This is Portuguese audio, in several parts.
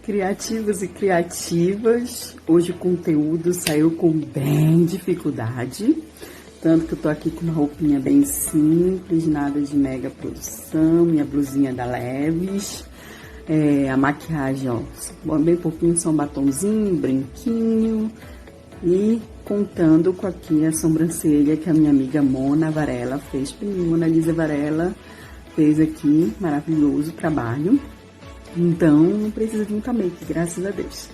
Criativos e criativas, hoje o conteúdo saiu com bem dificuldade, tanto que eu tô aqui com uma roupinha bem simples, nada de mega produção, minha blusinha da Leves, a maquiagem, ó, bem pouquinho, só um batonzinho, brinquinho e contando com aqui a sobrancelha que a minha amiga Mona Varela fez pra mim. Mona Lisa Varela fez aqui, maravilhoso trabalho. Então, não precisa de muita make, graças a Deus.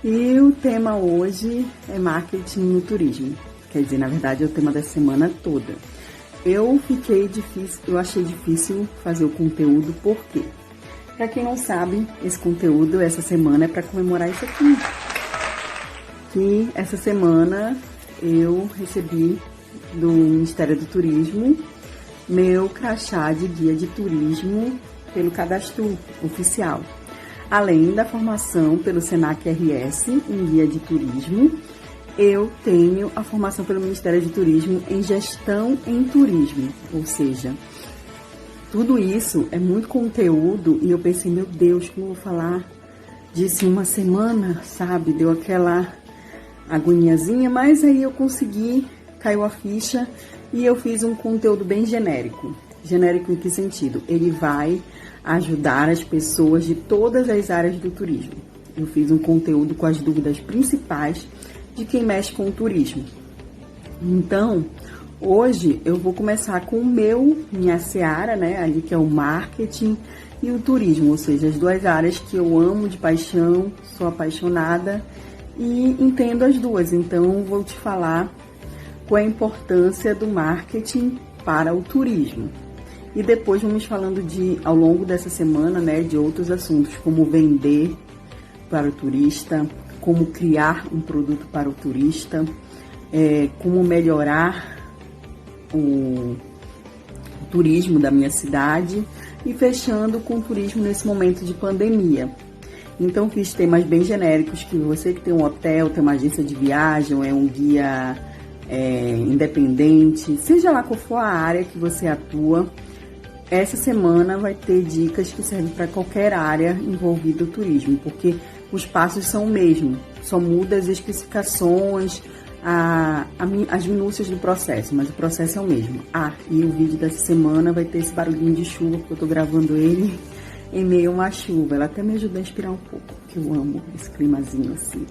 E o tema hoje é marketing no turismo. Quer dizer, na verdade, é o tema da semana toda. Eu achei difícil fazer o conteúdo, por quê? Pra quem não sabe, esse conteúdo, essa semana, é pra comemorar isso aqui. Que essa semana eu recebi do Ministério do Turismo meu crachá de guia de turismo pelo cadastro oficial, além da formação pelo Senac RS em guia de turismo. Eu tenho a formação pelo Ministério de Turismo em gestão em turismo, ou seja, tudo isso é muito conteúdo e eu pensei, meu Deus, como eu vou falar disso em uma semana, sabe? Deu aquela agoniazinha, mas aí eu consegui, caiu a ficha e eu fiz um conteúdo bem genérico. Genérico em que sentido? Ele vai ajudar as pessoas de todas as áreas do turismo. Eu fiz um conteúdo com as dúvidas principais de quem mexe com o turismo. Então, hoje eu vou começar com minha seara, né? Ali que é o marketing e o turismo, ou seja, as duas áreas que eu amo de paixão, sou apaixonada e entendo as duas. Então, vou te falar qual é a importância do marketing para o turismo. E depois vamos falando ao longo dessa semana, né, de outros assuntos, como vender para o turista, como criar um produto para o turista, como melhorar o turismo da minha cidade e fechando com o turismo nesse momento de pandemia. Então fiz temas bem genéricos, que você que tem um hotel, tem uma agência de viagem, é um guia independente, seja lá qual for a área que você atua, essa semana vai ter dicas que servem para qualquer área envolvida no turismo, porque os passos são o mesmo, só muda as especificações, as minúcias do processo, mas o processo é o mesmo. E o vídeo dessa semana vai ter esse barulhinho de chuva, porque eu tô gravando ele em meio a uma chuva. Ela até me ajuda a inspirar um pouco, porque eu amo esse climazinho assim.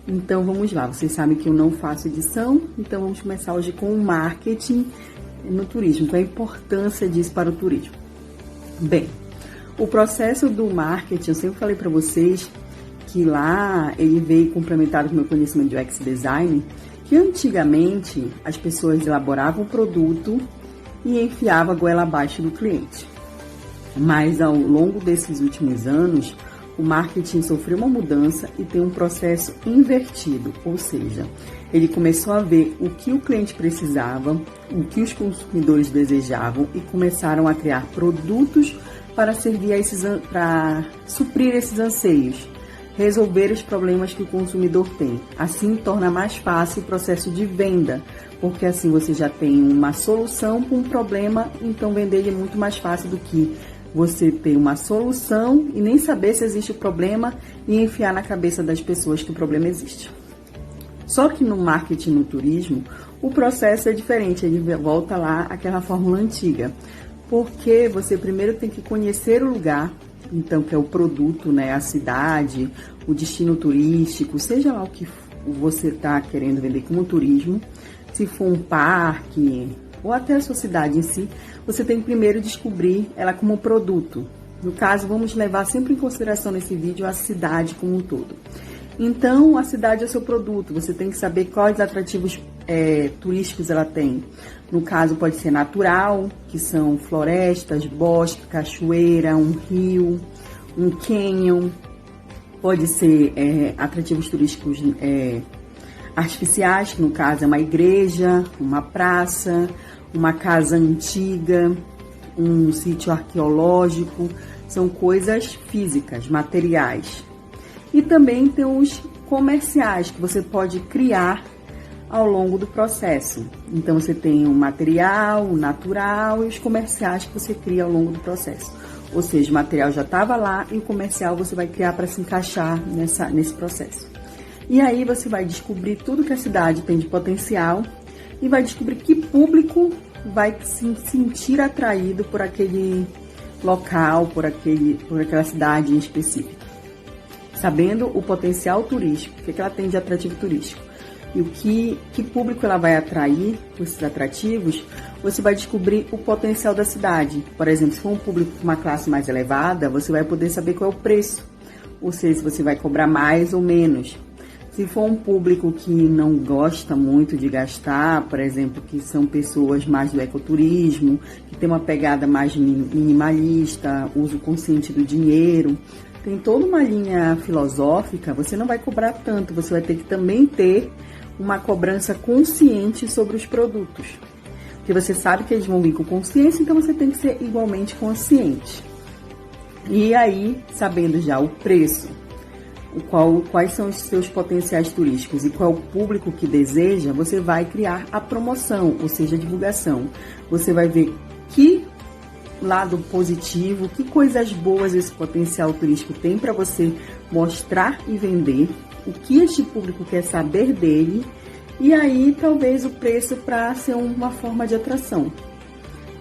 Então vamos lá, vocês sabem que eu não faço edição, então vamos começar hoje com o marketing no turismo, qual é a importância disso para o turismo. Bem, o processo do marketing, eu sempre falei para vocês que lá ele veio complementado com o meu conhecimento de UX Design, que antigamente as pessoas elaboravam o produto e enfiavam a goela abaixo do cliente. Mas ao longo desses últimos anos, o marketing sofreu uma mudança e tem um processo invertido, ou seja, ele começou a ver o que o cliente precisava, o que os consumidores desejavam e começaram a criar produtos para para suprir esses anseios, resolver os problemas que o consumidor tem. Assim torna mais fácil o processo de venda, porque assim você já tem uma solução para um problema, então vender é muito mais fácil do que você ter uma solução e nem saber se existe o problema e enfiar na cabeça das pessoas que o problema existe. Só que no marketing no turismo, o processo é diferente, ele volta lá àquela fórmula antiga. Porque você primeiro tem que conhecer o lugar, então que é o produto, né, a cidade, o destino turístico, seja lá o que você está querendo vender como turismo, se for um parque ou até a sua cidade em si, você tem que primeiro descobrir ela como produto. No caso, vamos levar sempre em consideração nesse vídeo a cidade como um todo. Então, a cidade é o seu produto, você tem que saber quais atrativos turísticos ela tem. No caso, pode ser natural, que são florestas, bosque, cachoeira, um rio, um canyon. Pode ser atrativos turísticos artificiais, que no caso é uma igreja, uma praça, uma casa antiga, um sítio arqueológico. São coisas físicas, materiais. E também tem os comerciais, que você pode criar ao longo do processo. Então você tem o material, o natural e os comerciais que você cria ao longo do processo. Ou seja, o material já estava lá e o comercial você vai criar para se encaixar nesse processo. E aí você vai descobrir tudo que a cidade tem de potencial e vai descobrir que público vai se sentir atraído por aquele local, por aquela cidade em específico. Sabendo o potencial turístico, o que ela tem de atrativo turístico e o que público ela vai atrair com esses atrativos, você vai descobrir o potencial da cidade. Por exemplo, se for um público com uma classe mais elevada, você vai poder saber qual é o preço, ou seja, se você vai cobrar mais ou menos. Se for um público que não gosta muito de gastar, por exemplo, que são pessoas mais do ecoturismo, que tem uma pegada mais minimalista, uso consciente do dinheiro, tem toda uma linha filosófica, você não vai cobrar tanto, você vai ter que também ter uma cobrança consciente sobre os produtos. Porque você sabe que eles vão vir com consciência, então você tem que ser igualmente consciente. E aí, sabendo já o preço, quais são os seus potenciais turísticos e qual é o público que deseja, você vai criar a promoção, ou seja, a divulgação. Você vai ver que lado positivo, que coisas boas esse potencial turístico tem para você mostrar e vender, o que este público quer saber dele, e aí talvez o preço para ser uma forma de atração.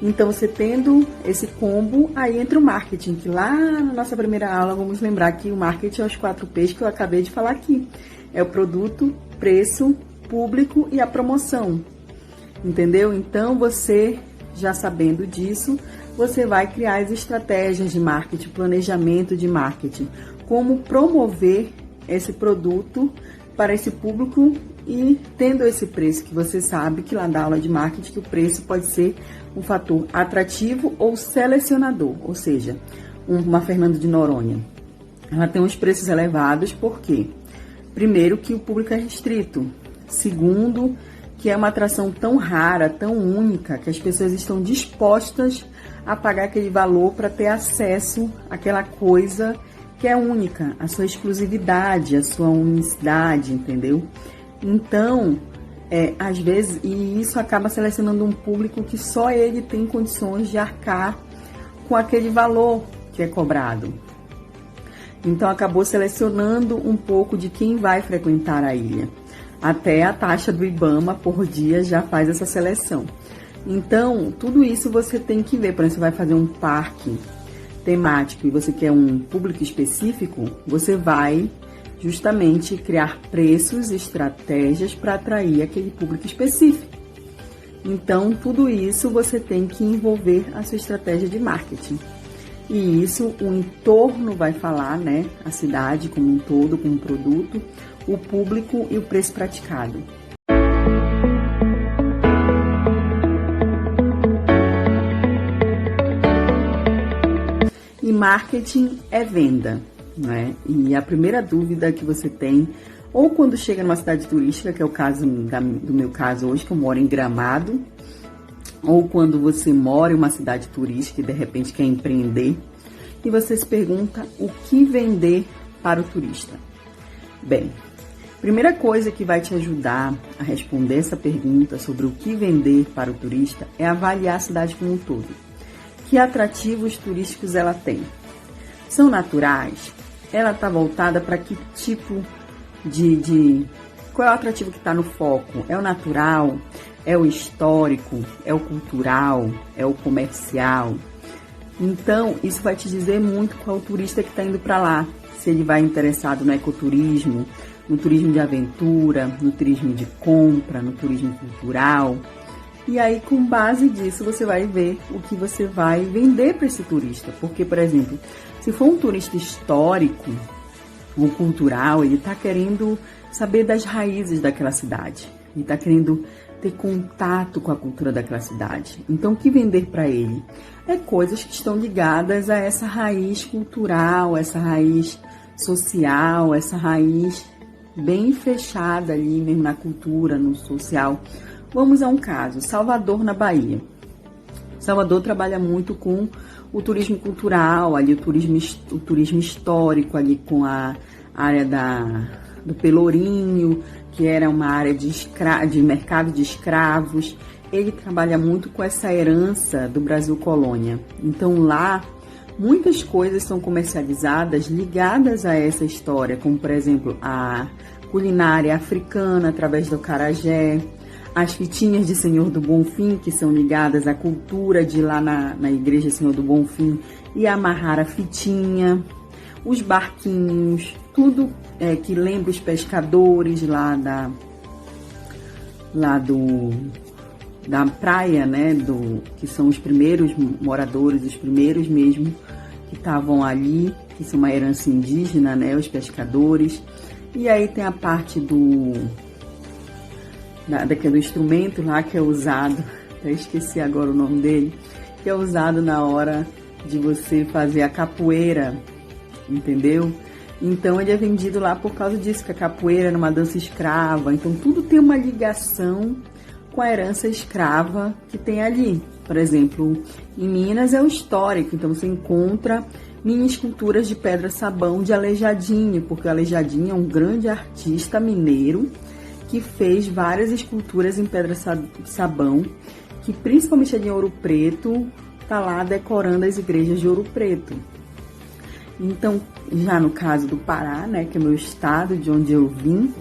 Então, você tendo esse combo, aí entra o marketing, que lá na nossa primeira aula, vamos lembrar que o marketing é os 4 P's que eu acabei de falar aqui. É o produto, preço, público e a promoção. Entendeu? Então, você, já sabendo disso, você vai criar as estratégias de marketing, planejamento de marketing, como promover esse produto para esse público e tendo esse preço que você sabe que lá na aula de marketing que o preço pode ser um fator atrativo ou selecionador, ou seja, uma Fernando de Noronha. Ela tem uns preços elevados, por quê? Primeiro, que o público é restrito. Segundo, que é uma atração tão rara, tão única, que as pessoas estão dispostas a pagar aquele valor para ter acesso àquela coisa que é única, a sua exclusividade, a sua unicidade, entendeu? Então, às vezes, e isso acaba selecionando um público que só ele tem condições de arcar com aquele valor que é cobrado. Então, acabou selecionando um pouco de quem vai frequentar a ilha. Até a taxa do IBAMA por dia já faz essa seleção. Então, tudo isso você tem que ver. Por exemplo, você vai fazer um parque temático e você quer um público específico, você vai justamente criar preços e estratégias para atrair aquele público específico. Então, tudo isso você tem que envolver a sua estratégia de marketing. E isso o entorno vai falar, né? A cidade como um todo, com o produto, o público e o preço praticado. E marketing é venda, né? E a primeira dúvida que você tem, ou quando chega numa cidade turística, que é o caso do meu caso hoje, que eu moro em Gramado, ou quando você mora em uma cidade turística e de repente quer empreender, e você se pergunta o que vender para o turista. Bem, primeira coisa que vai te ajudar a responder essa pergunta sobre o que vender para o turista é avaliar a cidade como um todo. Que atrativos turísticos ela tem? São naturais? Ela está voltada para que tipo de... Qual é o atrativo que está no foco? É o natural? É o histórico? É o cultural? É o comercial? Então, isso vai te dizer muito qual o turista que está indo para lá. Se ele vai interessado no ecoturismo, no turismo de aventura, no turismo de compra, no turismo cultural. E aí, com base disso, você vai ver o que você vai vender para esse turista. Porque, por exemplo, se for um turista histórico ou cultural, ele está querendo saber das raízes daquela cidade. Ele está querendo ter contato com a cultura daquela cidade. Então, o que vender para ele? É coisas que estão ligadas a essa raiz cultural, essa raiz social, essa raiz bem fechada ali mesmo na cultura, no social. Vamos a um caso, Salvador, na Bahia. Salvador trabalha muito com o turismo cultural, ali o turismo histórico, ali com a área do Pelourinho, que era uma área de mercado de escravos. Ele trabalha muito com essa herança do Brasil colônia. Então lá, muitas coisas são comercializadas ligadas a essa história, como por exemplo a culinária africana através do acarajé, as fitinhas de Senhor do Bonfim, que são ligadas à cultura de lá na igreja Senhor do Bonfim, e amarrar a fitinha, os barquinhos, tudo que lembra os pescadores lá da praia, né, que são os primeiros moradores, os primeiros mesmo que estavam ali, que são uma herança indígena, né, os pescadores. E aí tem a parte do instrumento lá que é usado, até esqueci agora o nome dele, que é usado na hora de você fazer a capoeira, entendeu? Então ele é vendido lá por causa disso, que a capoeira era uma dança escrava, então tudo tem uma ligação com a herança escrava que tem ali. Por exemplo, em Minas é o histórico, então você encontra mini esculturas de pedra-sabão de Aleijadinho, porque o Aleijadinho é um grande artista mineiro que fez várias esculturas em pedra-sabão, que principalmente ali em Ouro Preto, está lá decorando as igrejas de Ouro Preto. Então, já no caso do Pará, né, que é o meu estado, de onde eu vim,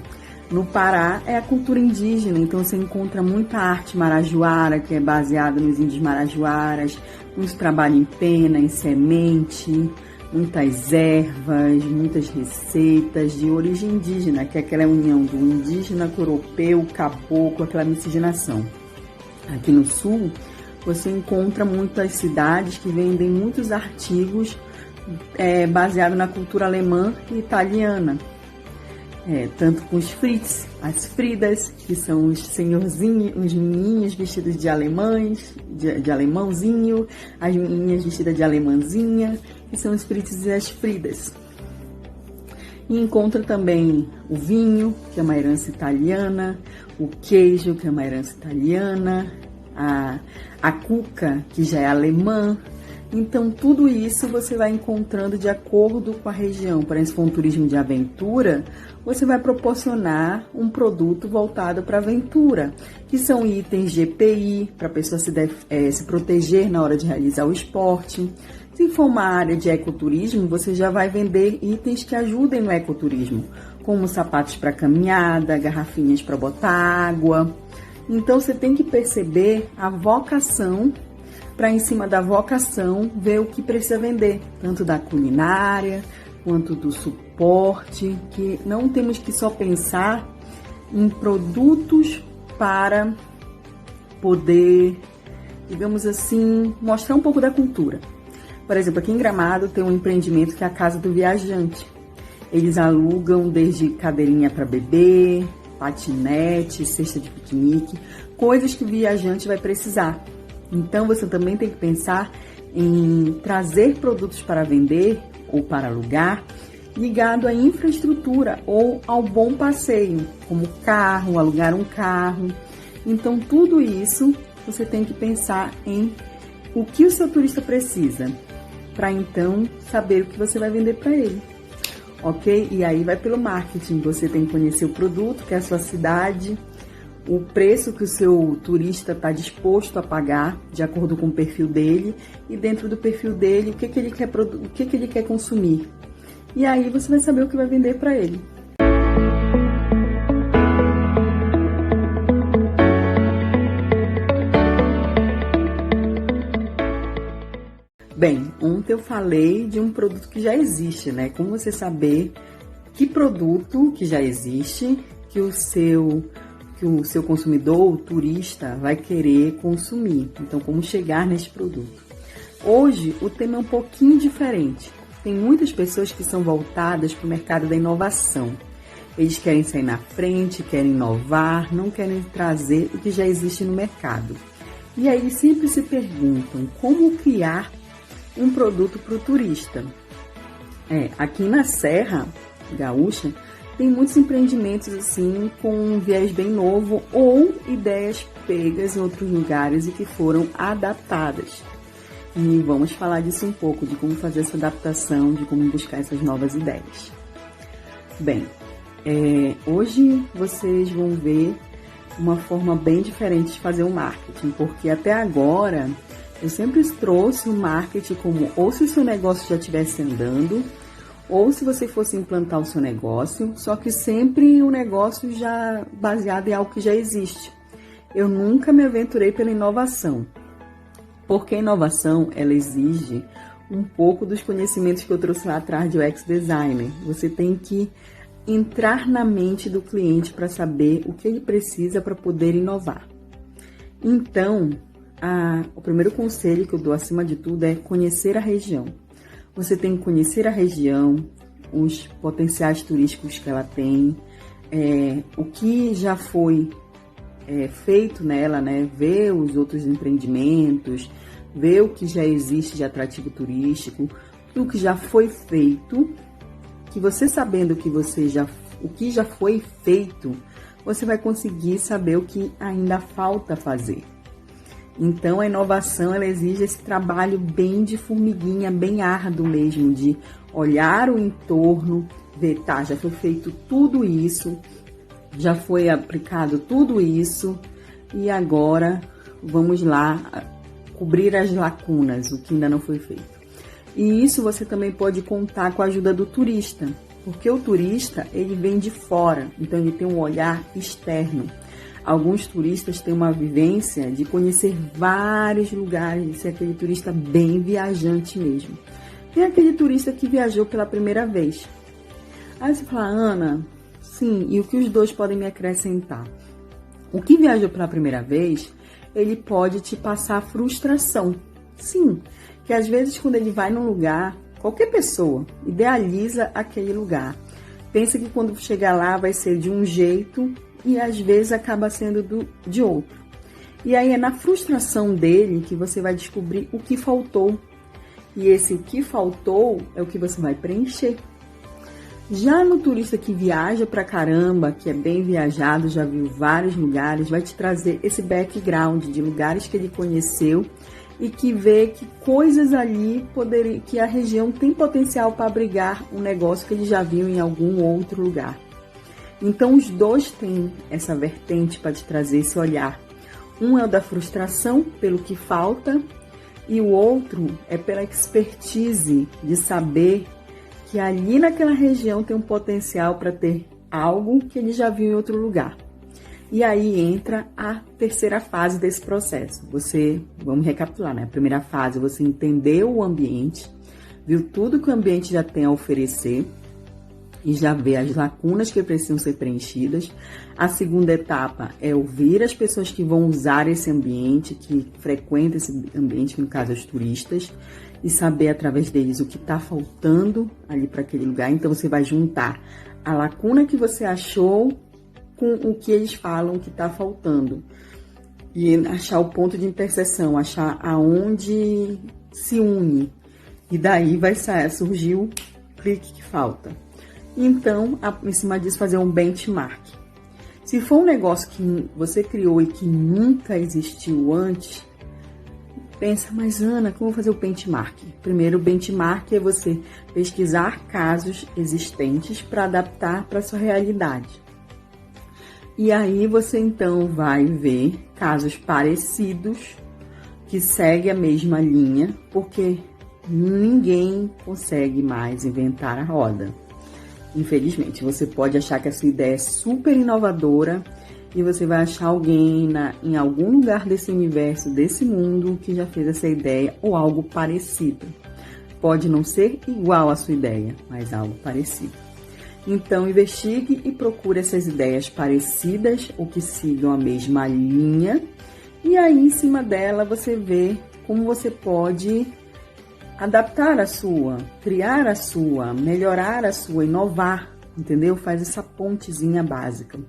no Pará é a cultura indígena, então você encontra muita arte marajoara, que é baseada nos índios marajoaras, muito trabalho em pena, em semente, muitas ervas, muitas receitas de origem indígena, que é aquela união do indígena com o europeu, caboclo, aquela miscigenação. Aqui no sul, você encontra muitas cidades que vendem muitos artigos baseados na cultura alemã e italiana. Tanto com os Fritz, as Fridas, que são os senhorzinhos, os menininhos vestidos de alemães, de alemãozinho, as menininhas vestidas de alemãzinha, que são os Fritz e as Fridas. E encontra também o vinho, que é uma herança italiana, o queijo, que é uma herança italiana, a cuca, que já é alemã. Então, tudo isso você vai encontrando de acordo com a região. Por exemplo, se for um turismo de aventura, você vai proporcionar um produto voltado para aventura, que são itens de EPI, para a pessoa se proteger na hora de realizar o esporte. Se for uma área de ecoturismo, você já vai vender itens que ajudem no ecoturismo, como sapatos para caminhada, garrafinhas para botar água. Então, você tem que perceber a vocação, para em cima da vocação ver o que precisa vender, tanto da culinária quanto do suporte, que não temos que só pensar em produtos para poder, digamos assim, mostrar um pouco da cultura. Por exemplo, aqui em Gramado tem um empreendimento que é a Casa do Viajante. Eles alugam desde cadeirinha para bebê, patinete, cesta de piquenique, coisas que o viajante vai precisar. Então, você também tem que pensar em trazer produtos para vender ou para alugar, ligado à infraestrutura ou ao bom passeio, como carro, alugar um carro. Então, tudo isso você tem que pensar em o que o seu turista precisa, para então saber o que você vai vender para ele. Ok? E aí vai pelo marketing, você tem que conhecer o produto, que é a sua cidade, o preço que o seu turista está disposto a pagar, de acordo com o perfil dele, e dentro do perfil dele, o que ele quer consumir. E aí você vai saber o que vai vender para ele. Bem, ontem eu falei de um produto que já existe, né? Como você saber que produto que já existe, que o seu consumidor, o turista, vai querer consumir. Então, como chegar nesse produto. Hoje, o tema é um pouquinho diferente. Tem muitas pessoas que são voltadas para o mercado da inovação. Eles querem sair na frente, querem inovar, não querem trazer o que já existe no mercado. E aí, eles sempre se perguntam como criar um produto para o turista. Aqui na Serra Gaúcha, tem muitos empreendimentos assim com um viés bem novo ou ideias pegas em outros lugares e que foram adaptadas. E vamos falar disso um pouco, de como fazer essa adaptação, de como buscar essas novas ideias. Bem, Hoje vocês vão ver uma forma bem diferente de fazer o marketing, porque até agora eu sempre trouxe o marketing como ou se o seu negócio já estivesse andando, ou se você fosse implantar o seu negócio, só que sempre um negócio já baseado em algo que já existe. Eu nunca me aventurei pela inovação, porque a inovação, ela exige um pouco dos conhecimentos que eu trouxe lá atrás de UX Designer. Você tem que entrar na mente do cliente para saber o que ele precisa para poder inovar. Então, o primeiro conselho que eu dou acima de tudo é conhecer a região. Você tem que conhecer a região, os potenciais turísticos que ela tem, o que já foi feito nela, né? Ver os outros empreendimentos, ver o que já existe de atrativo turístico, o que já foi feito, que você sabendo o que já foi feito, você vai conseguir saber o que ainda falta fazer. Então, a inovação, ela exige esse trabalho bem de formiguinha, bem árduo mesmo, de olhar o entorno, ver, tá, já foi feito tudo isso, já foi aplicado tudo isso, e agora vamos lá cobrir as lacunas, o que ainda não foi feito. E isso você também pode contar com a ajuda do turista, porque o turista, ele vem de fora, então ele tem um olhar externo. Alguns turistas têm uma vivência de conhecer vários lugares, de ser aquele turista bem viajante mesmo. Tem aquele turista que viajou pela primeira vez. Aí você fala, Ana, sim, e o que os dois podem me acrescentar? O que viajou pela primeira vez, ele pode te passar frustração. Sim, que às vezes quando ele vai num lugar, qualquer pessoa idealiza aquele lugar. Pensa que quando chegar lá vai ser de um jeito e às vezes acaba sendo de outro. E aí é na frustração dele que você vai descobrir o que faltou. E esse o que faltou é o que você vai preencher. Já no turista que viaja pra caramba, que é bem viajado, já viu vários lugares, vai te trazer esse background de lugares que ele conheceu e que vê que coisas ali que a região tem potencial para abrigar um negócio que ele já viu em algum outro lugar. Então, os dois têm essa vertente para te trazer esse olhar. Um é o da frustração pelo que falta e o outro é pela expertise de saber que ali naquela região tem um potencial para ter algo que ele já viu em outro lugar. E aí entra a terceira fase desse processo. Vamos recapitular, né? A primeira fase, você entendeu o ambiente, viu tudo que o ambiente já tem a oferecer, e já vê as lacunas que precisam ser preenchidas. A segunda etapa é ouvir as pessoas que vão usar esse ambiente, que frequentam esse ambiente, que no caso os turistas, e saber através deles o que está faltando ali para aquele lugar. Então você vai juntar a lacuna que você achou com o que eles falam que está faltando. E achar o ponto de interseção, achar aonde se une. E daí vai surgir o clique que falta. Então, em cima disso, fazer um benchmark. Se for um negócio que você criou e que nunca existiu antes, pensa, mas Ana, como eu vou fazer o benchmark? Primeiro, o benchmark é você pesquisar casos existentes para adaptar para a sua realidade. E aí você então vai ver casos parecidos que seguem a mesma linha, porque ninguém consegue mais inventar a roda. Infelizmente, você pode achar que a sua ideia é super inovadora e você vai achar alguém em algum lugar desse universo, desse mundo, que já fez essa ideia ou algo parecido. Pode não ser igual à sua ideia, mas algo parecido. Então, investigue e procure essas ideias parecidas ou que sigam a mesma linha. E aí, em cima dela, você vê como você pode adaptar a sua, criar a sua, melhorar a sua, inovar, entendeu? Faz essa pontezinha básica.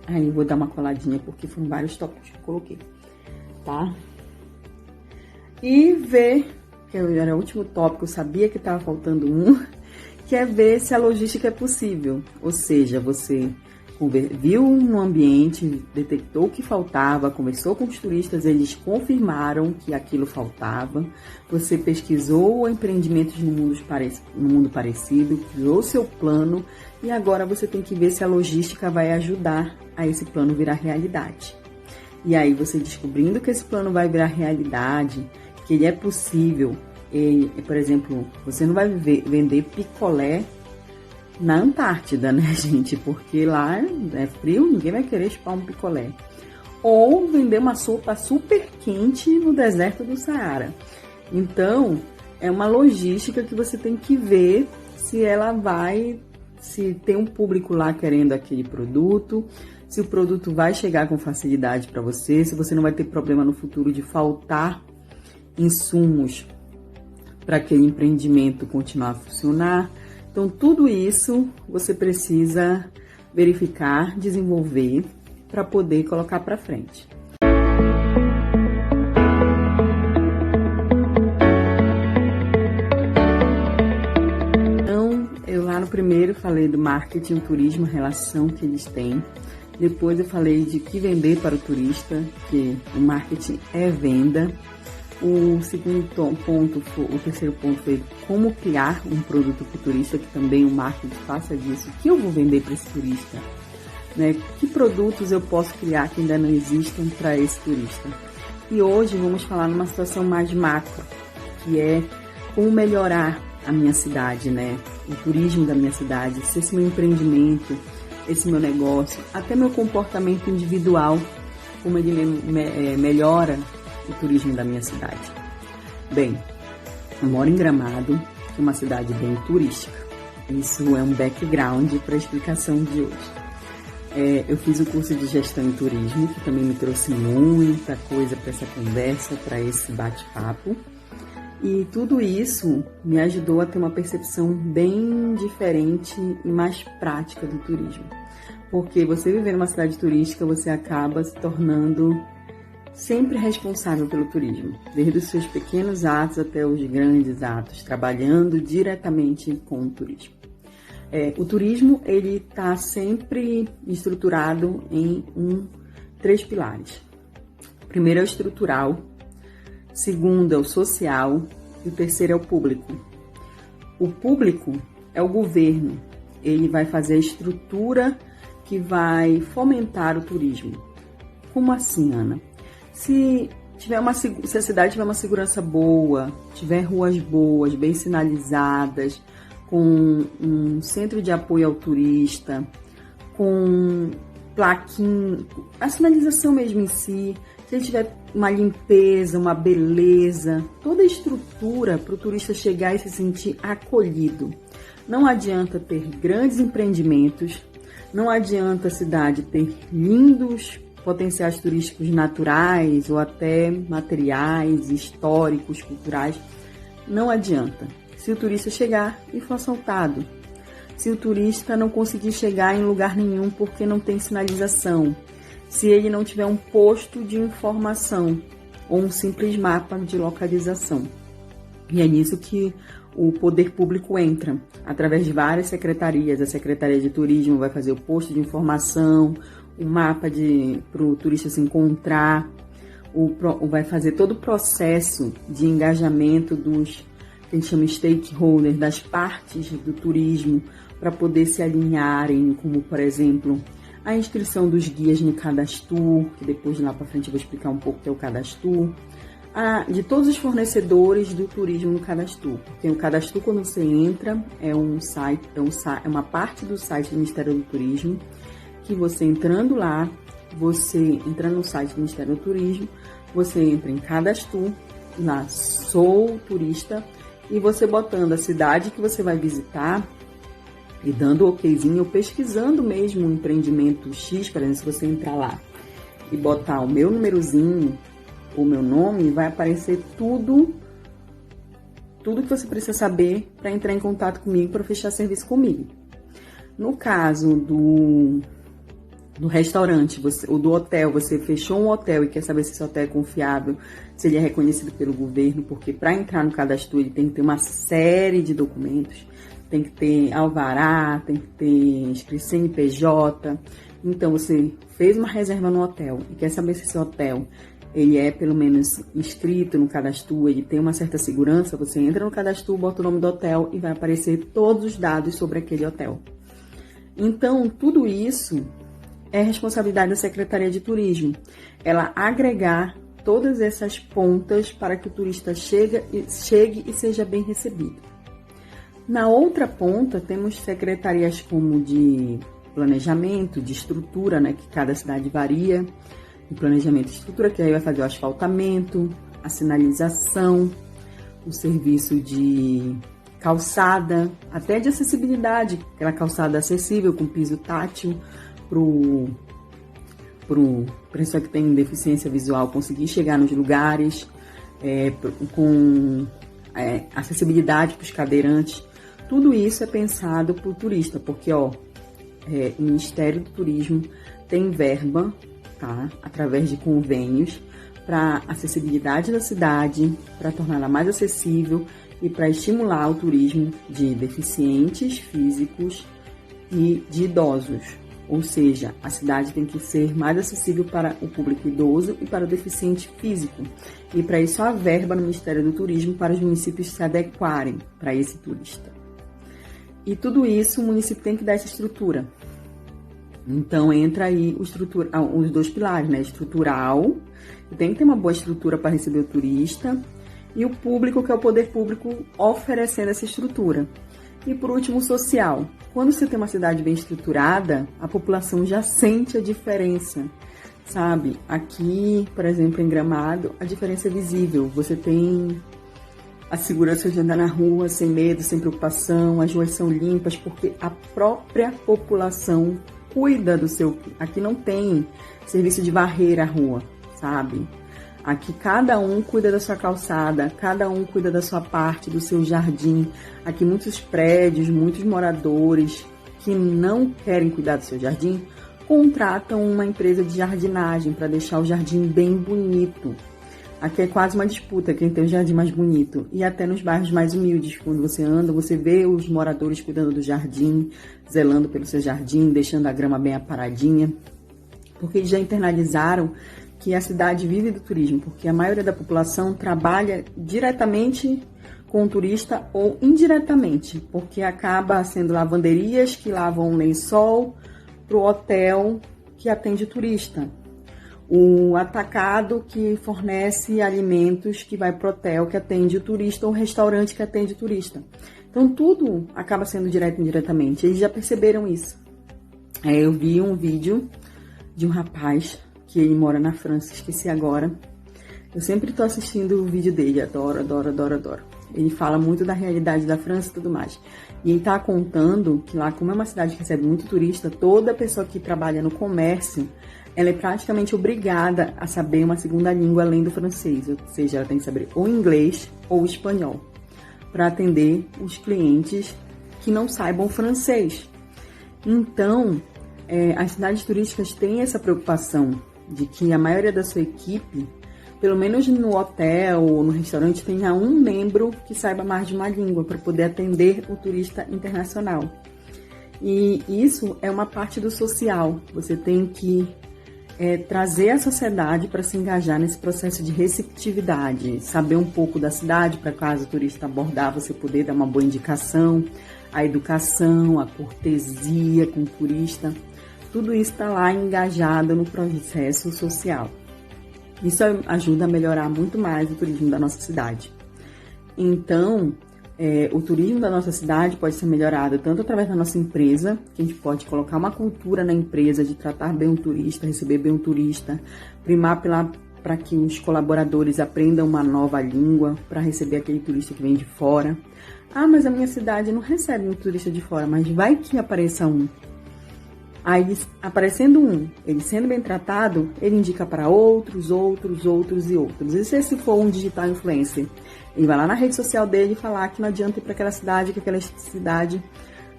Aí eu vou dar uma coladinha porque foram vários tópicos que eu coloquei, tá? E ver, que era o último tópico, eu sabia que estava faltando um, que é ver se a logística é possível. Ou seja, você viu no ambiente, detectou o que faltava, conversou com os turistas, eles confirmaram que aquilo faltava. Você pesquisou empreendimentos no mundo parecido, criou seu plano e agora você tem que ver se a logística vai ajudar a esse plano virar realidade. E aí você descobrindo que esse plano vai virar realidade, que ele é possível, por exemplo, você não vai vender picolé na Antártida, né, gente? Porque lá é frio, ninguém vai querer chupar um picolé. Ou vender uma sopa super quente no deserto do Saara. Então, é uma logística que você tem que ver se tem um público lá querendo aquele produto, se o produto vai chegar com facilidade para você, se você não vai ter problema no futuro de faltar insumos para aquele empreendimento continuar a funcionar. Então, tudo isso você precisa verificar, desenvolver para poder colocar para frente. Então, eu lá no primeiro falei do marketing, turismo, a relação que eles têm. Depois eu falei de que vender para o turista, que o marketing é venda. O terceiro ponto foi como criar um produto para o turista, que também o marketing faça disso. O que eu vou vender para esse turista? Né? Que produtos eu posso criar que ainda não existam para esse turista? E hoje vamos falar numa situação mais macro, que é como melhorar a minha cidade, né? O turismo da minha cidade, se esse meu empreendimento, esse meu negócio, até meu comportamento individual, como ele melhora o turismo da minha cidade. Bem, eu moro em Gramado, que é uma cidade bem turística. Isso é um background para a explicação de hoje. Eu fiz o curso de gestão em turismo, que também me trouxe muita coisa para essa conversa, para esse bate-papo. E tudo isso me ajudou a ter uma percepção bem diferente e mais prática do turismo. Porque você viver numa cidade turística, você acaba se tornando sempre responsável pelo turismo, desde os seus pequenos atos até os grandes atos, trabalhando diretamente com o turismo. O turismo, ele está sempre estruturado em 3 pilares. O primeiro é o estrutural, o segundo é o social e o terceiro é o público. O público é o governo, ele vai fazer a estrutura que vai fomentar o turismo. Como assim, Ana? Se a cidade tiver uma segurança boa, tiver ruas boas, bem sinalizadas, com um centro de apoio ao turista, com plaquinha, a sinalização mesmo em si, se ele tiver uma limpeza, uma beleza, toda a estrutura para o turista chegar e se sentir acolhido. Não adianta ter grandes empreendimentos, não adianta a cidade ter lindos potenciais turísticos naturais ou até materiais, históricos, culturais. Não adianta. Se o turista chegar e for assaltado, se o turista não conseguir chegar em lugar nenhum porque não tem sinalização, se ele não tiver um posto de informação ou um simples mapa de localização. E é nisso que o poder público entra, através de várias secretarias. A Secretaria de Turismo vai fazer o posto de informação, o mapa para o turista se encontrar, vai fazer todo o processo de engajamento dos que a gente chama stakeholders, das partes do turismo, para poder se alinharem, como, por exemplo, a inscrição dos guias no Cadastur, que depois lá para frente eu vou explicar um pouco o que é o Cadastur, de todos os fornecedores do turismo no Cadastur. Porque o Cadastur, quando você entra, é uma parte do site do Ministério do Turismo, que você entrando lá, você entra no site do Ministério do Turismo, você entra em Cadastur, lá sou turista, e você botando a cidade que você vai visitar e dando o okzinho, ou pesquisando mesmo um empreendimento X, por exemplo, se você entrar lá e botar o meu númerozinho, o meu nome, vai aparecer tudo que você precisa saber para entrar em contato comigo, para fechar serviço comigo. No caso do restaurante, ou do hotel, você fechou um hotel e quer saber se esse hotel é confiável, se ele é reconhecido pelo governo, porque para entrar no cadastro ele tem que ter uma série de documentos, tem que ter alvará, tem que ter inscrição CNPJ, Então, você fez uma reserva no hotel e quer saber se esse hotel ele é pelo menos inscrito no cadastro, ele tem uma certa segurança, você entra no cadastro, bota o nome do hotel e vai aparecer todos os dados sobre aquele hotel. Então, tudo isso é responsabilidade da Secretaria de Turismo. Ela agregar todas essas pontas para que o turista chegue e seja bem recebido. Na outra ponta, temos secretarias como de planejamento, de estrutura, né, que cada cidade varia, de planejamento e estrutura, que aí vai fazer o asfaltamento, a sinalização, o serviço de calçada, até de acessibilidade, aquela calçada acessível com piso tátil para o pessoa que tem deficiência visual conseguir chegar nos lugares, com acessibilidade para os cadeirantes. Tudo isso é pensado para o turista, porque o Ministério do Turismo tem verba, tá, através de convênios, para acessibilidade da cidade, para torná-la mais acessível e para estimular o turismo de deficientes físicos e de idosos. Ou seja, a cidade tem que ser mais acessível para o público idoso e para o deficiente físico. E para isso há verba no Ministério do Turismo para os municípios se adequarem para esse turista. E tudo isso o município tem que dar essa estrutura. Então entra aí os dois pilares, né? Estrutural, tem que ter uma boa estrutura para receber o turista, e o público, que é o poder público oferecendo essa estrutura. E por último, social. Quando você tem uma cidade bem estruturada, a população já sente a diferença, sabe? Aqui, por exemplo, em Gramado, a diferença é visível. Você tem a segurança de andar na rua sem medo, sem preocupação, as ruas são limpas, porque a própria população cuida do seu... Aqui não tem serviço de varrer a rua, sabe? Aqui cada um cuida da sua calçada, cada um cuida da sua parte, do seu jardim. Aqui muitos prédios, muitos moradores que não querem cuidar do seu jardim, contratam uma empresa de jardinagem para deixar o jardim bem bonito. Aqui é quase uma disputa, quem tem o jardim mais bonito. E até nos bairros mais humildes, quando você anda, você vê os moradores cuidando do jardim, zelando pelo seu jardim, deixando a grama bem aparadinha. Porque eles já internalizaram que a cidade vive do turismo, porque a maioria da população trabalha diretamente com o turista ou indiretamente, porque acaba sendo lavanderias que lavam um lençol para o hotel que atende o turista. O atacado que fornece alimentos que vai para o hotel que atende o turista, ou o restaurante que atende o turista. Então, tudo acaba sendo direto e indiretamente. Eles já perceberam isso. Eu vi um vídeo de um rapaz que ele mora na França, esqueci agora. Eu sempre estou assistindo o vídeo dele, adoro. Ele fala muito da realidade da França e tudo mais. E ele está contando que lá, como é uma cidade que recebe muito turista, toda pessoa que trabalha no comércio, ela é praticamente obrigada a saber uma segunda língua além do francês, ou seja, ela tem que saber ou inglês ou espanhol, para atender os clientes que não saibam francês. Então, as cidades turísticas têm essa preocupação de que a maioria da sua equipe, pelo menos no hotel ou no restaurante, tenha um membro que saiba mais de uma língua para poder atender o turista internacional. E isso é uma parte do social. Você tem que trazer a sociedade para se engajar nesse processo de receptividade, saber um pouco da cidade para caso o turista abordar, você poder dar uma boa indicação, a educação, a cortesia com o turista. Tudo isso está lá engajado no processo social. Isso ajuda a melhorar muito mais o turismo da nossa cidade. Então, o turismo da nossa cidade pode ser melhorado tanto através da nossa empresa, que a gente pode colocar uma cultura na empresa de tratar bem o turista, receber bem o turista, primar para que os colaboradores aprendam uma nova língua para receber aquele turista que vem de fora. Ah, mas a minha cidade não recebe um turista de fora, mas vai que apareça um. Aí, aparecendo um, ele sendo bem tratado, ele indica para outros. E se esse for um digital influencer? Ele vai lá na rede social dele e falar que não adianta ir para aquela cidade, que aquela cidade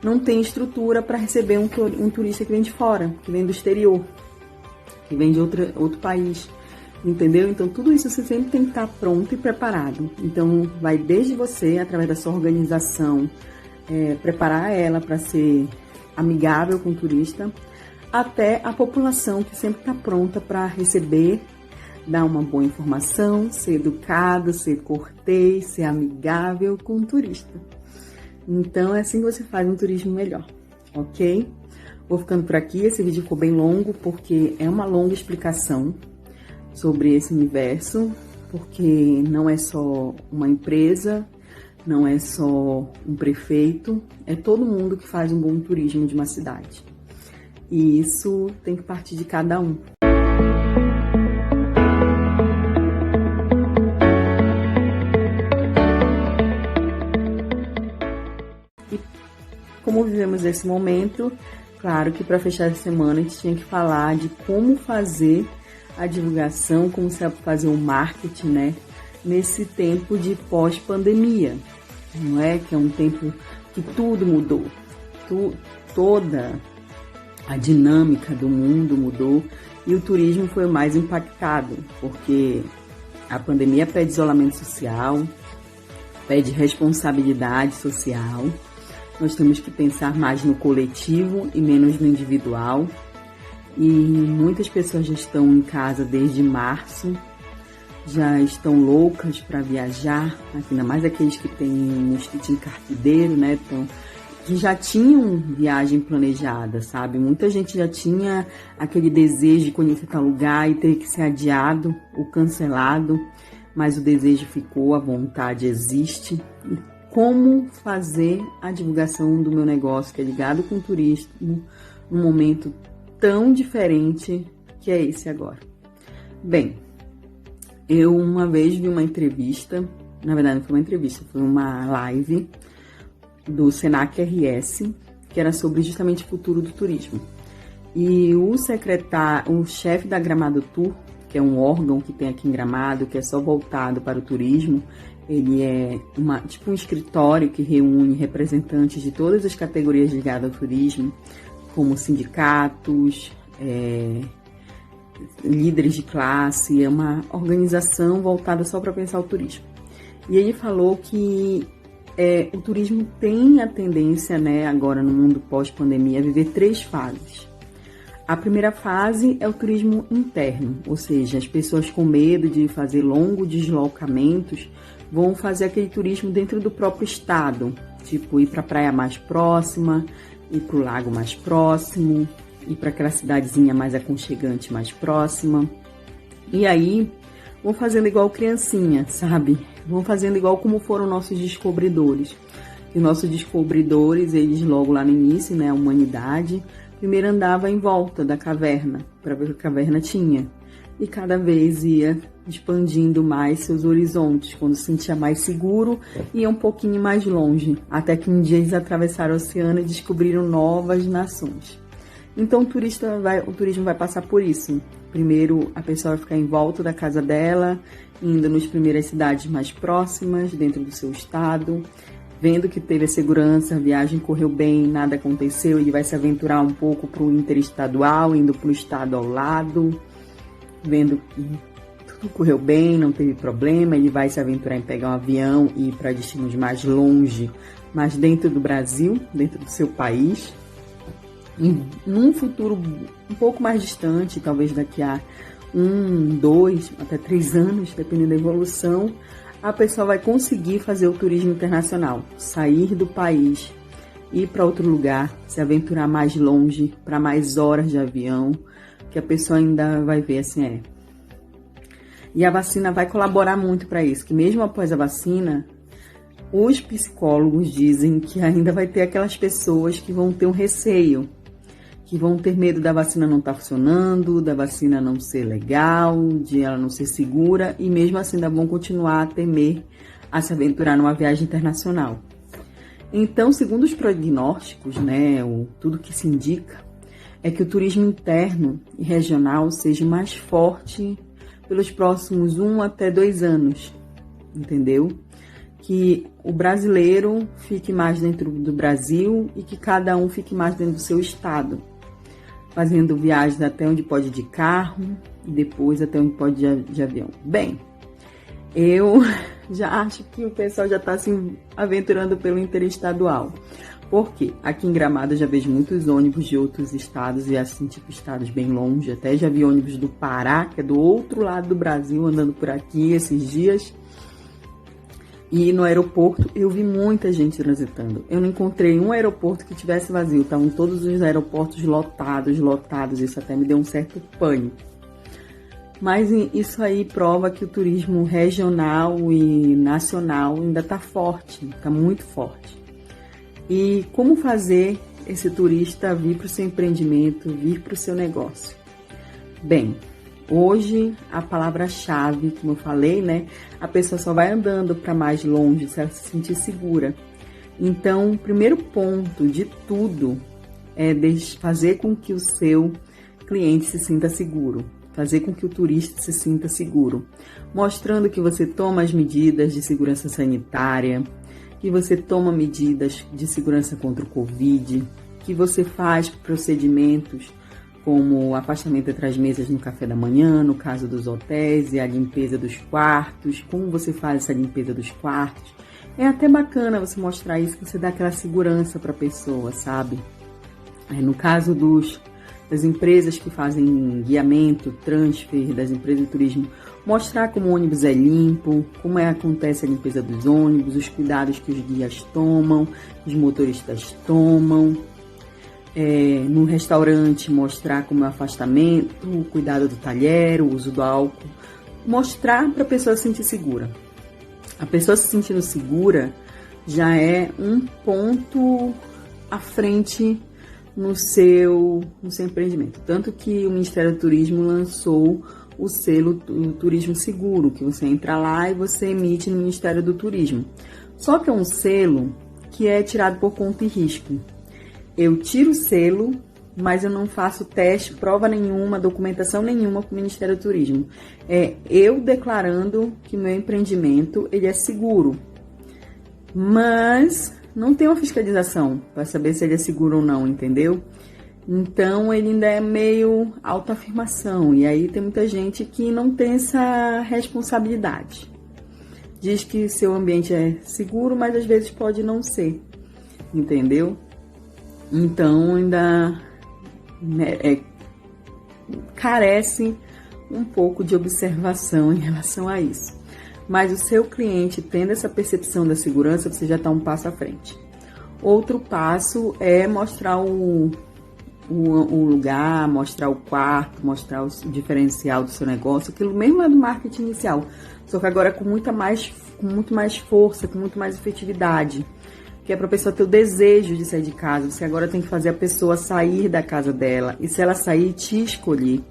não tem estrutura para receber um turista que vem de fora, que vem do exterior, que vem de outro país, entendeu? Então, tudo isso você sempre tem que estar pronto e preparado. Então, vai desde você, através da sua organização, preparar ela para ser amigável com o turista, até a população que sempre está pronta para receber, dar uma boa informação, ser educado, ser cortês, ser amigável com o turista. Então é assim que você faz um turismo melhor, ok? Vou ficando por aqui, esse vídeo ficou bem longo porque é uma longa explicação sobre esse universo, porque não é só uma empresa, não é só um prefeito, é todo mundo que faz um bom turismo de uma cidade. E isso tem que partir de cada um. E como vivemos esse momento, claro que para fechar a semana a gente tinha que falar de como fazer a divulgação, como fazer o marketing, né? Nesse tempo de pós-pandemia, não é? Que é um tempo que tudo mudou, toda a dinâmica do mundo mudou e o turismo foi o mais impactado, porque a pandemia pede isolamento social, pede responsabilidade social, nós temos que pensar mais no coletivo e menos no individual, e muitas pessoas já estão em casa desde março, já estão loucas para viajar, ainda mais aqueles que têm um mosquitinho carpideiro, né? Que já tinham viagem planejada, sabe? Muita gente já tinha aquele desejo de conhecer tal lugar e ter que ser adiado ou cancelado, mas o desejo ficou, a vontade existe. E como fazer a divulgação do meu negócio, que é ligado com o turismo, num momento tão diferente que é esse agora? Bem, eu uma vez vi uma entrevista, na verdade não foi uma entrevista, foi uma live do Senac RS, que era sobre justamente o futuro do turismo. E o chefe da Gramado Tour, que é um órgão que tem aqui em Gramado, que é só voltado para o turismo, ele é tipo um escritório que reúne representantes de todas as categorias ligadas ao turismo, como sindicatos, líderes de classe, é uma organização voltada só para pensar o turismo. E ele falou que o turismo tem a tendência, né, agora no mundo pós-pandemia, a viver 3 fases. A primeira fase é o turismo interno, ou seja, as pessoas com medo de fazer longos deslocamentos vão fazer aquele turismo dentro do próprio estado, tipo ir para a praia mais próxima, ir para o lago mais próximo, ir para aquela cidadezinha mais aconchegante mais próxima. E aí vão fazendo igual criancinha, sabe? Vão fazendo igual como foram nossos descobridores. E nossos descobridores, eles logo lá no início, né, a humanidade, primeiro andava em volta da caverna, para ver o que a caverna tinha. E cada vez ia expandindo mais seus horizontes. Quando se sentia mais seguro, ia um pouquinho mais longe. Até que um dia eles atravessaram o oceano e descobriram novas nações. Então o turismo vai passar por isso. Primeiro a pessoa vai ficar em volta da casa dela, indo nas primeiras cidades mais próximas, dentro do seu estado, vendo que teve a segurança, a viagem correu bem, nada aconteceu, ele vai se aventurar um pouco para o interestadual, indo para o estado ao lado, vendo que tudo correu bem, não teve problema, ele vai se aventurar em pegar um avião e ir para destinos mais longe, mas dentro do Brasil, dentro do seu país. Num futuro um pouco mais distante, talvez daqui a 1, 2, até 3 anos, dependendo da evolução, a pessoa vai conseguir fazer o turismo internacional, sair do país, ir para outro lugar, se aventurar mais longe, para mais horas de avião, que a pessoa ainda vai ver assim, E a vacina vai colaborar muito para isso, que mesmo após a vacina, os psicólogos dizem que ainda vai ter aquelas pessoas que vão ter um receio, que vão ter medo da vacina não estar funcionando, da vacina não ser legal, de ela não ser segura, e mesmo assim ainda vão continuar a temer a se aventurar numa viagem internacional. Então, segundo os prognósticos, né, tudo que se indica, é que o turismo interno e regional seja mais forte pelos próximos 1 até 2 anos, entendeu? Que o brasileiro fique mais dentro do Brasil e que cada um fique mais dentro do seu estado, fazendo viagens até onde pode de carro e depois até onde pode de avião. Bem, eu já acho que o pessoal já está se aventurando pelo interestadual, Por quê? Aqui em Gramado eu já vejo muitos ônibus de outros estados, e assim, tipo, estados bem longe. Até já vi ônibus do Pará, que é do outro lado do Brasil, andando por aqui esses dias. E no aeroporto eu vi muita gente transitando. Eu não encontrei um aeroporto que tivesse vazio. Estavam todos os aeroportos lotados, lotados. Isso até me deu um certo pânico. Mas isso aí prova que o turismo regional e nacional ainda está forte, está muito forte. E como fazer esse turista vir para o seu empreendimento, vir para o seu negócio? Bem, hoje a palavra-chave, como eu falei, né? A pessoa só vai andando para mais longe se ela se sentir segura. Então, o primeiro ponto de tudo é fazer com que o seu cliente se sinta seguro. Fazer com que o turista se sinta seguro. Mostrando que você toma as medidas de segurança sanitária, que você toma medidas de segurança contra o Covid, que você faz procedimentos como o afastamento entre as mesas no café da manhã, no caso dos hotéis, e a limpeza dos quartos, como você faz essa limpeza dos quartos. É até bacana você mostrar isso, que você dá aquela segurança para a pessoa, sabe? No caso das empresas que fazem guiamento, transfer, das empresas de turismo, mostrar como o ônibus é limpo, como acontece a limpeza dos ônibus, os cuidados que os guias tomam, os motoristas tomam. No restaurante, mostrar como é o afastamento, o cuidado do talher, o uso do álcool. Mostrar para a pessoa se sentir segura. A pessoa se sentindo segura já é um ponto à frente no seu empreendimento. Tanto que o Ministério do Turismo lançou o selo Turismo Seguro, que você entra lá e você emite no Ministério do Turismo. Só que é um selo que é tirado por conta e risco. Eu tiro o selo, mas eu não faço teste, prova nenhuma, documentação nenhuma para o Ministério do Turismo. É eu declarando que meu empreendimento ele é seguro. Mas não tem uma fiscalização para saber se ele é seguro ou não, entendeu? Então, ele ainda é meio autoafirmação. E aí tem muita gente que não tem essa responsabilidade. Diz que seu ambiente é seguro, mas às vezes pode não ser, entendeu? Então, ainda carece um pouco de observação em relação a isso. Mas o seu cliente, tendo essa percepção da segurança, você já está um passo à frente. Outro passo é mostrar o lugar, mostrar o quarto, mostrar o diferencial do seu negócio, aquilo mesmo é do marketing inicial, só que agora com muito mais força, com muito mais efetividade, que é para a pessoa ter o desejo de sair de casa. Você agora tem que fazer a pessoa sair da casa dela, e se ela sair, te escolher.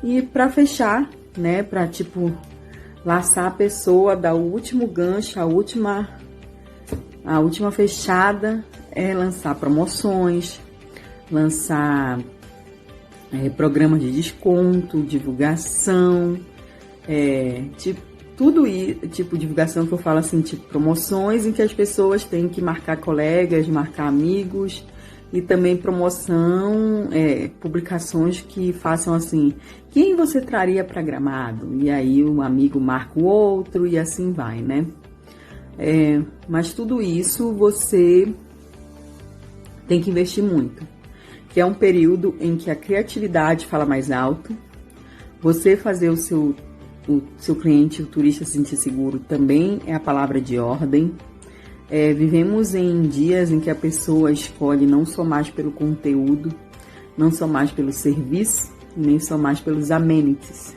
E para fechar, né, para tipo laçar a pessoa, dar o último gancho, a última fechada, é lançar promoções, lançar programas de desconto, divulgação, tudo isso, tipo divulgação que eu falo assim, tipo promoções em que as pessoas têm que marcar colegas, marcar amigos, e também promoção, publicações que façam assim, quem você traria para Gramado? E aí um amigo marca o outro e assim vai, né? Mas tudo isso você tem que investir muito, que é um período em que a criatividade fala mais alto, você fazer o seu cliente, o turista, se sentir seguro também é a palavra de ordem. Vivemos em dias em que a pessoa escolhe não só mais pelo conteúdo, não só mais pelo serviço, nem só mais pelos amenities,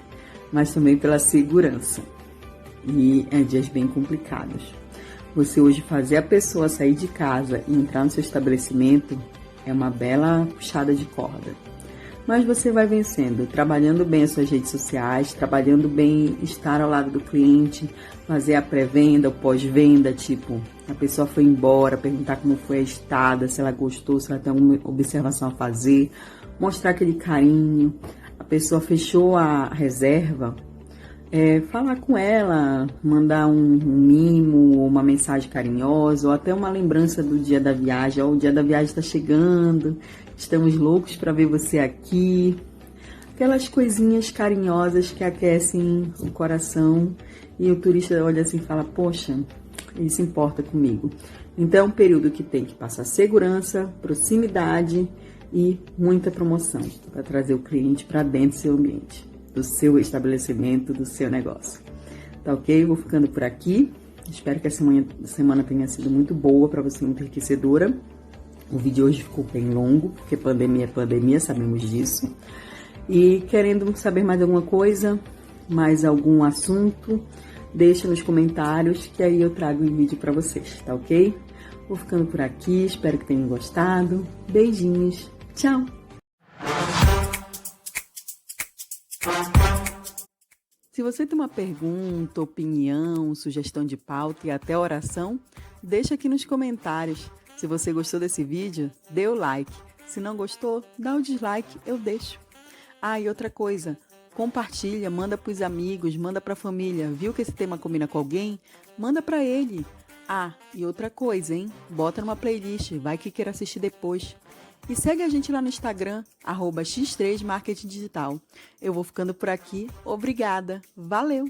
mas também pela segurança. E é dias bem complicados. Você hoje fazer a pessoa sair de casa e entrar no seu estabelecimento é uma bela puxada de corda. Mas você vai vencendo, trabalhando bem as suas redes sociais, trabalhando bem estar ao lado do cliente, fazer a pré-venda, o pós-venda, tipo, a pessoa foi embora, perguntar como foi a estada, se ela gostou, se ela tem alguma observação a fazer, mostrar aquele carinho. A pessoa fechou a reserva, falar com ela, mandar um mimo, ou uma mensagem carinhosa, ou até uma lembrança do dia da viagem. O dia da viagem está chegando, estamos loucos para ver você aqui. Aquelas coisinhas carinhosas que aquecem o coração, e o turista olha assim e fala, poxa, Isso importa comigo. Então, é um período que tem que passar segurança, proximidade e muita promoção para trazer o cliente para dentro do seu ambiente, do seu estabelecimento, do seu negócio. Tá ok? Vou ficando por aqui. Espero que a semana tenha sido muito boa para você, muito enriquecedora. O vídeo hoje ficou bem longo, porque pandemia é pandemia, sabemos disso. E querendo saber mais alguma coisa, mais algum assunto, deixa nos comentários que aí eu trago um vídeo para vocês, tá ok? Vou ficando por aqui, espero que tenham gostado. Beijinhos, tchau! Se você tem uma pergunta, opinião, sugestão de pauta e até oração, deixa aqui nos comentários. Se você gostou desse vídeo, dê o like. Se não gostou, dá o dislike, eu deixo. Ah, e outra coisa, compartilha, manda para os amigos, manda para a família. Viu que esse tema combina com alguém? Manda para ele. Ah, e outra coisa, hein? Bota numa playlist, vai que queira assistir depois. E segue a gente lá no Instagram, @x3marketingdigital. Eu vou ficando por aqui. Obrigada. Valeu!